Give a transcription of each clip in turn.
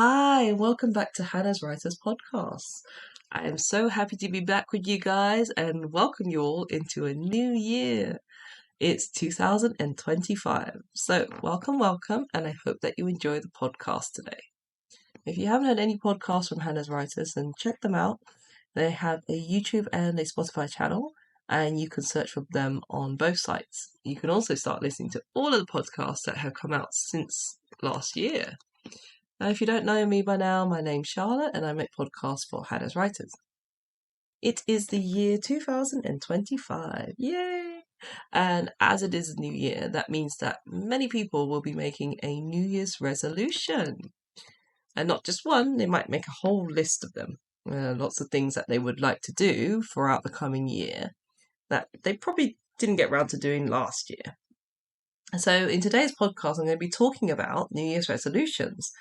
Hi, and welcome back to Hanaz Writers Podcast. I am so happy to be back with you guys and welcome you all into a new year. It's 2025. So, welcome, and I hope that you enjoy the podcast today. If you haven't had any podcasts from Hanaz Writers, then check them out. They have a YouTube and a Spotify channel, and you can search for them on both sites. You can also start listening to all of the podcasts that have come out since last year. Now, if you don't know me by now, my name's Charlotte and I make podcasts for Hanaz Writers. It is the year 2025. Yay! And as it is a new year, that means that many people will be making a New Year's resolution. And not just one, they might make a whole list of them. Lots of things that they would like to do throughout the coming year that they probably didn't get around to doing last year. So, in today's podcast, I'm going to be talking about New Year's resolutions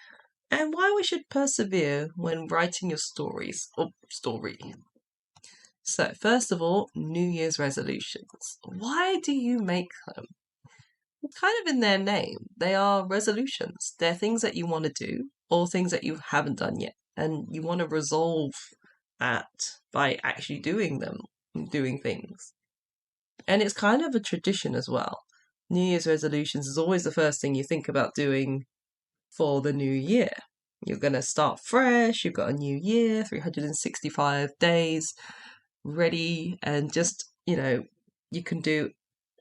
and why we should persevere when writing your stories or story. So, first of all, New Year's resolutions. Why do you make them? Kind of in their name, they are resolutions. They're things that you want to do or things that you haven't done yet, and you want to resolve that by actually doing them, doing things. And it's kind of a tradition as well. New Year's resolutions is always the first thing you think about doing for the new year. You're going to start fresh, you've got a new year, 365 days ready, and just, you can do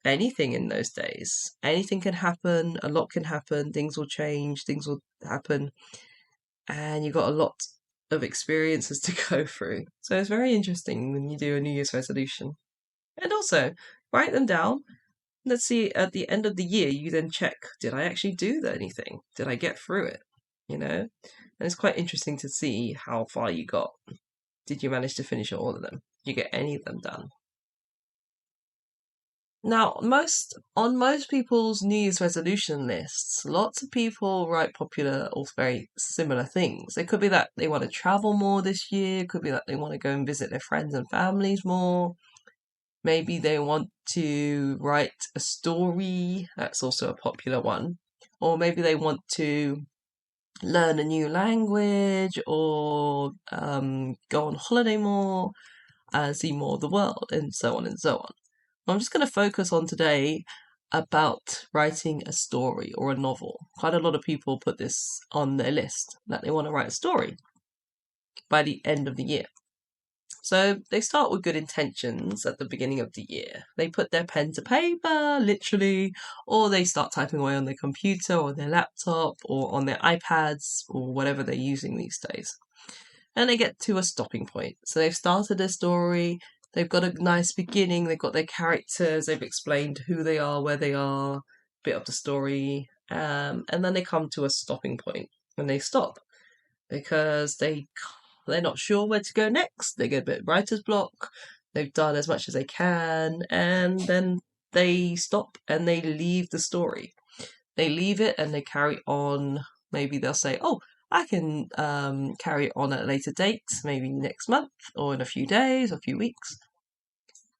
anything in those days. Anything can happen, a lot can happen, things will change, things will happen, and you've got a lot of experiences to go through. So it's very interesting when you do a New Year's resolution. And also, write them down. Let's see, at the end of the year, you then check, did I actually do anything? Did I get through it? And it's quite interesting to see how far you got. Did you manage to finish all of them? Did you get any of them done? Now, on most people's New Year's resolution lists, lots of people write popular or very similar things. It could be that they want to travel more this year, it could be that they want to go and visit their friends and families more. Maybe they want to write a story, that's also a popular one. Or maybe they want to learn a new language or go on holiday more, see more of the world, and so on and so on. I'm just going to focus on today about writing a story or a novel. Quite a lot of people put this on their list, that they want to write a story by the end of the year. So they start with good intentions at the beginning of the year. They put their pen to paper, literally, or they start typing away on their computer or their laptop or on their iPads or whatever they're using these days. And they get to a stopping point. So they've started their story, they've got a nice beginning, they've got their characters, they've explained who they are, where they are, a bit of the story, and then they come to a stopping point and they stop because they're not sure where to go next. They get a bit of writer's block. They've done as much as they can, and then they stop and they leave the story. They leave it and they carry on. Maybe they'll say, "Oh, I can carry on at a later date, maybe next month or in a few days or a few weeks."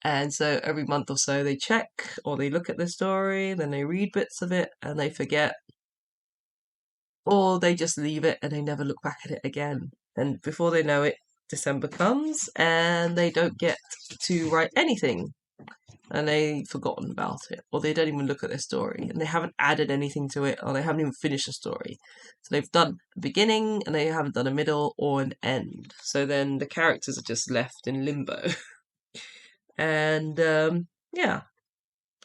And so every month or so they check or they look at the story, then they read bits of it and they forget, or they just leave it and they never look back at it again. And before they know it, December comes and they don't get to write anything and they've forgotten about it, or they don't even look at their story and they haven't added anything to it, or they haven't even finished the story. So they've done a beginning and they haven't done a middle or an end. So then the characters are just left in limbo. And then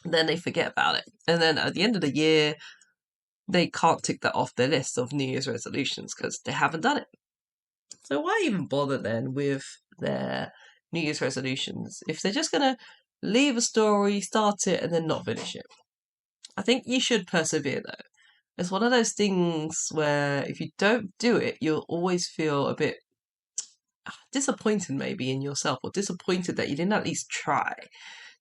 they forget about it. And then at the end of the year, they can't tick that off their list of New Year's resolutions because they haven't done it. So why even bother then with their New Year's resolutions if they're just going to leave a story, start it, and then not finish it? I think you should persevere though. It's one of those things where if you don't do it, you'll always feel a bit disappointed maybe in yourself, or disappointed that you didn't at least try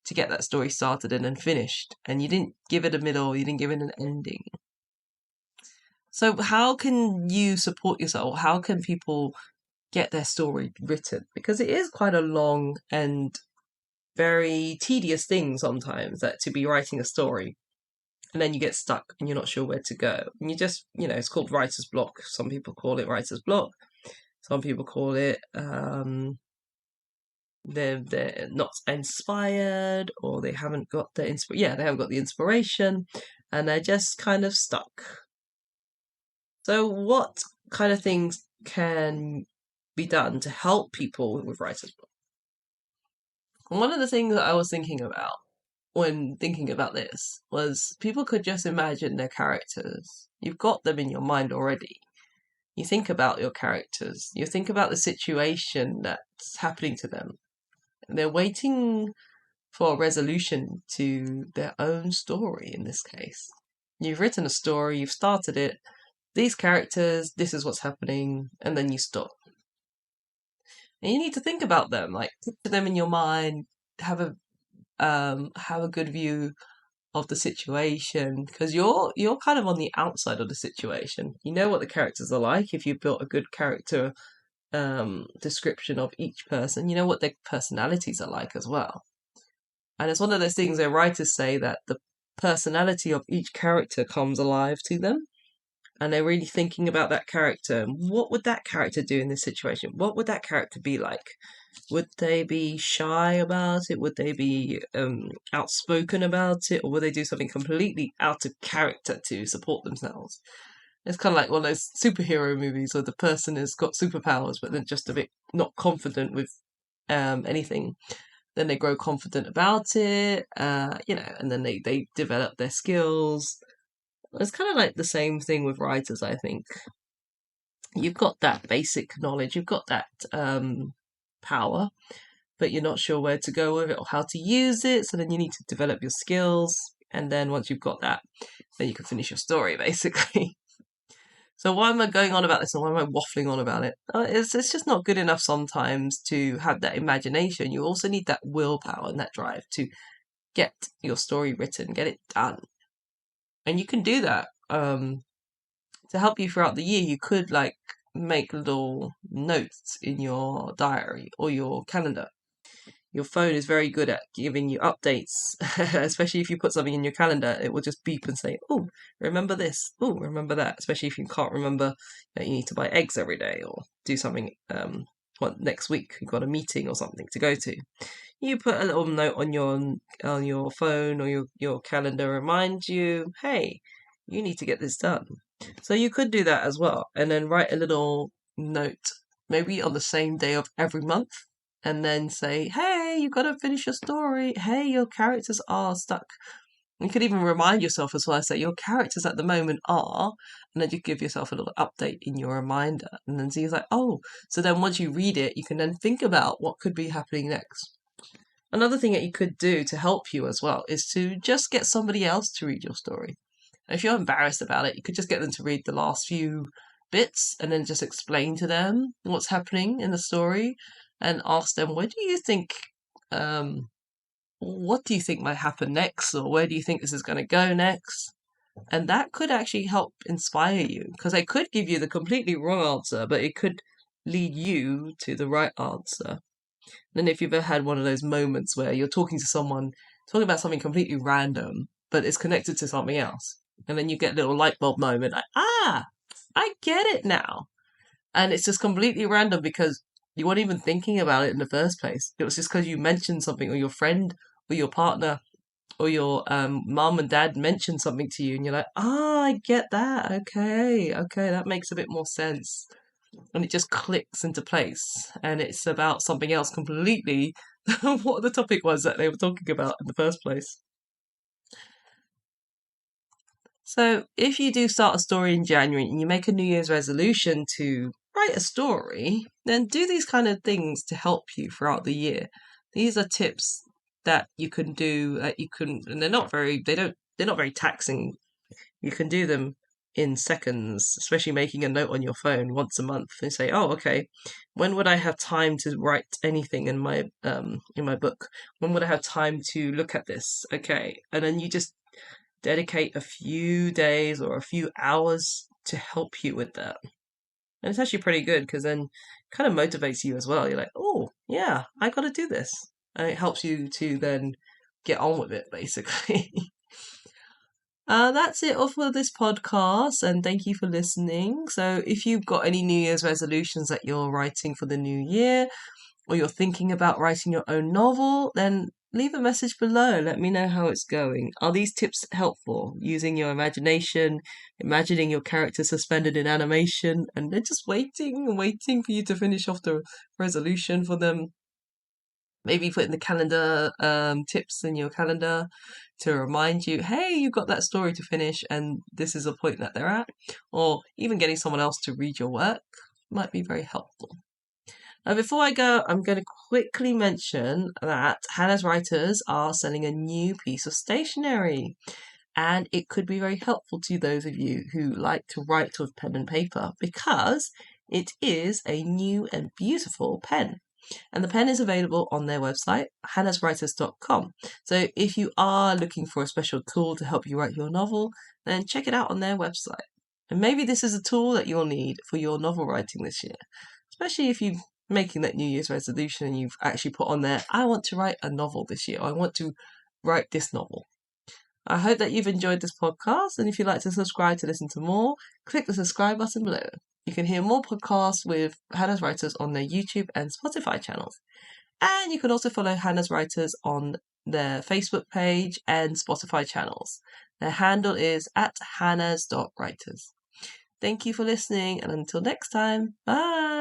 to get that story started and then finished, and you didn't give it a middle, you didn't give it an ending. So how can you support yourself? How can people get their story written? Because it is quite a long and very tedious thing sometimes, that to be writing a story. and then you get stuck and you're not sure where to go. And you just, it's called writer's block. Some people call it writer's block. Some people call it they're not inspired, or they haven't got the they haven't got the inspiration, and they're just kind of stuck. So what kind of things can be done to help people with writer's block? And one of the things that I was thinking about when thinking about this was people could just imagine their characters. You've got them in your mind already. You think about your characters. You think about the situation that's happening to them. And they're waiting for a resolution to their own story in this case. You've written a story, you've started it, these characters, this is what's happening, and then you stop. And you need to think about them, like picture them in your mind, have a good view of the situation, because you're kind of on the outside of the situation. You know what the characters are like if you built a good character description of each person. You know what their personalities are like as well. And it's one of those things where writers say that the personality of each character comes alive to them, and they're really thinking about that character. What would that character do in this situation? What would that character be like? Would they be shy about it? Would they be outspoken about it? Or would they do something completely out of character to support themselves? It's kind of like one of those superhero movies where the person has got superpowers, but they're just a bit not confident with anything. Then they grow confident about it, and then they develop their skills. It's kind of like the same thing with writers, I think. You've got that basic knowledge, you've got that power, but you're not sure where to go with it or how to use it. So then you need to develop your skills. And then once you've got that, then you can finish your story, basically. So why am I going on about this, and why am I waffling on about it? It's just not good enough sometimes to have that imagination. You also need that willpower and that drive to get your story written, get it done. And you can do that. To help you throughout the year, you could make little notes in your diary or your calendar. Your phone is very good at giving you updates, especially if you put something in your calendar. It will just beep and say, oh, remember this, oh, remember that, especially if you can't remember that you need to buy eggs every day or do something next week you've got a meeting or something to go to. You put a little note on your phone or your calendar, remind you, hey, you need to get this done. So you could do that as well, and then write a little note, maybe on the same day of every month, and then say, hey, you've got to finish your story. Hey, your characters are stuck. You could even remind yourself as well, say your characters at the moment are, and then you give yourself a little update in your reminder, and then see, like, oh, so then once you read it, you can then think about what could be happening next. Another thing that you could do to help you as well is to just get somebody else to read your story. And if you're embarrassed about it, you could just get them to read the last few bits and then just explain to them what's happening in the story and ask them, what do you think might happen next, or where do you think this is going to go next? And that could actually help inspire you, because they could give you the completely wrong answer, but it could lead you to the right answer. And if you've ever had one of those moments where you're talking to someone, talking about something completely random, but it's connected to something else, and then you get a little light bulb moment, like, I get it now. And it's just completely random because you weren't even thinking about it in the first place. It was just because you mentioned something, or your friend or your partner or your mom and dad mentioned something to you, and you're like, I get that. Okay, that makes a bit more sense. And it just clicks into place. And it's about something else completely what the topic was that they were talking about in the first place. So if you do start a story in January and you make a New Year's resolution to write a story, then do these kind of things to help you throughout the year. These are tips that you can do, and they're not very taxing. You can do them in seconds, especially making a note on your phone once a month and say, oh, okay, when would I have time to write anything in my book? When would I have time to look at this? Okay. And then you just dedicate a few days or a few hours to help you with that. And it's actually pretty good, because then it kind of motivates you as well. You're like, oh, yeah, I got to do this. And it helps you to then get on with it, basically. That's it all for this podcast, and thank you for listening. So, if you've got any New Year's resolutions that you're writing for the new year, or you're thinking about writing your own novel, then leave a message below. Let me know how it's going. Are these tips helpful? Using your imagination, imagining your character suspended in animation, and then just waiting and waiting for you to finish off the resolution for them. Maybe put in the calendar tips in your calendar to remind you, hey, you've got that story to finish, and this is a point that they're at. Or even getting someone else to read your work might be very helpful. Now, before I go, I'm going to quickly mention that Hanaz Writers are selling a new piece of stationery, and it could be very helpful to those of you who like to write with pen and paper because it is a new and beautiful pen. And the pen is available on their website, hanazwriters.com. So if you are looking for a special tool to help you write your novel, then check it out on their website. And maybe this is a tool that you'll need for your novel writing this year, especially if you're making that New Year's resolution and you've actually put on there, I want to write a novel this year. I want to write this novel. I hope that you've enjoyed this podcast, and if you'd like to subscribe to listen to more, click the subscribe button below. You can hear more podcasts with Hanaz Writers on their YouTube and Spotify channels. And you can also follow Hanaz Writers on their Facebook page and Spotify channels. Their handle is @hanaz.writers. Thank you for listening, and until next time, bye!